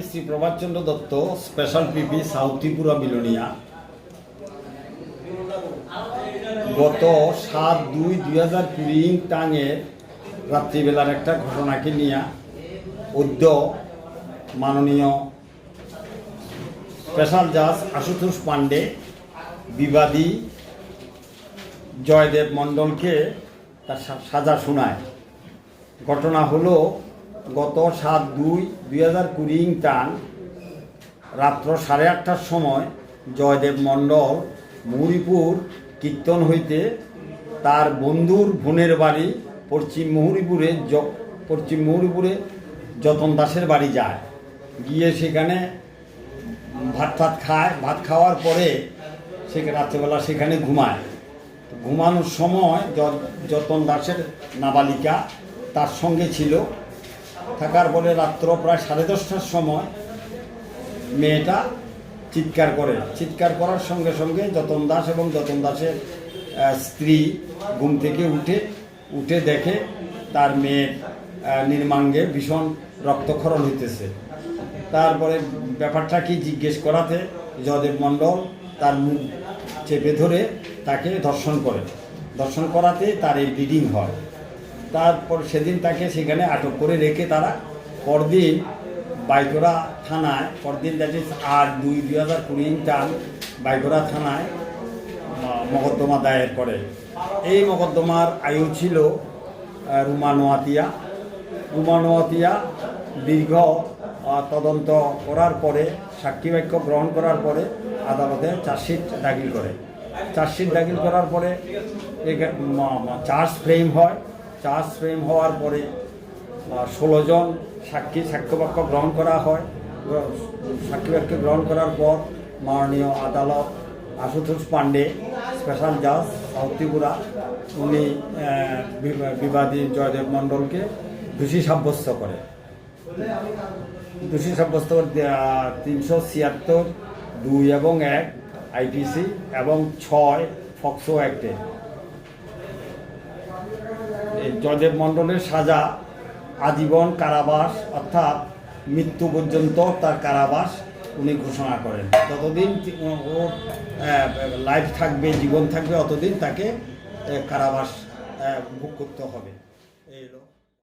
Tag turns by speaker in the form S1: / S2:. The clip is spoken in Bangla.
S1: Shri Prabhatchandra Dutta special PP south Tripura Belonia গত 7/2/2020 টাঙের রাত্রিবেলার একটা ঘটনাকে নিয়ে অদ্য মাননীয় স্পেশাল জাজ আশুতোষ পাণ্ডে বিবাদী জয়দেব মণ্ডলকে তার সাজা শোনায়। ঘটনা হলো গত 7/2/2020 টান রাত্র 8:30টার সময় জয়দেব মণ্ডল মুহুরীপুর কীর্তন হইতে তার বন্ধুর বোনের বাড়ি পশ্চিম মুহুরীপুরে যতন দাসের বাড়ি যায়। গিয়ে সেখানে ভাত খায়। ভাত খাওয়ার পরে রাত্রেবেলা সেখানে ঘুমায়। ঘুমানোর সময় যতন দাসের নাবালিকা তার সঙ্গে ছিল। থাকার পরে রাত্র প্রায় 10:30টার সময় মেয়েটা চিৎকার করে। চিৎকার করার সঙ্গে সঙ্গে যতন দাস এবং যতন দাসের স্ত্রী ঘুম থেকে উঠে দেখে তার মেয়ের নির্মাঙ্গে ভীষণ রক্তক্ষরণ হইতেছে। তারপরে ব্যাপারটা কি জিজ্ঞেস করাতে জয়দেব মণ্ডল তার মুখ চেপে ধরে তাকে ধর্ষণ করে। ধর্ষণ করাতে তার এই ব্লিডিং হয়। তারপর সেদিন তাকে সেখানে আটক করে রেখে তারা পরদিন বাইগোড়া থানায়, পরদিন দ্যাট ইজ 8/2/2020 টান বাইগোড়া থানায় মকদ্দমা দায়ের করে। এই মকদ্দমার আয়ু ছিল রুমা নোয়াতিয়া দীর্ঘ তদন্ত করার পরে, সাক্ষী বাক্য গ্রহণ করার পরে আদালতে চার্জশিট দাখিল করে। চার্জশিট দাখিল করার পরে চার্জ ফ্রেম হয়। চার্জ ফ্রেম হওয়ার পরে 16 জন সাক্ষ্যবাক্য গ্রহণ করা হয়। সাক্ষীবাক্য গ্রহণ করার পর মাননীয় আদালত আশুতোষ পাণ্ডে স্পেশাল জাজ সাউথ ত্রিপুরা উনি বিবাদী জয়দেব মণ্ডলকে দোষী সাব্যস্ত করে। দোষী সাব্যস্ত 376(2) এবং 1 আইপিসি এবং 6 ফক্সো অ্যাক্টে জয়দেব মণ্ডলের সাজা আজীবন কারাবাস, অর্থাৎ মৃত্যু পর্যন্ত তার কারাবাস উনি ঘোষণা করেন। যতদিন ওর লাইফ থাকবে, জীবন থাকবে, অতদিন তাকে কারাবাস ভোগ করতে হবে।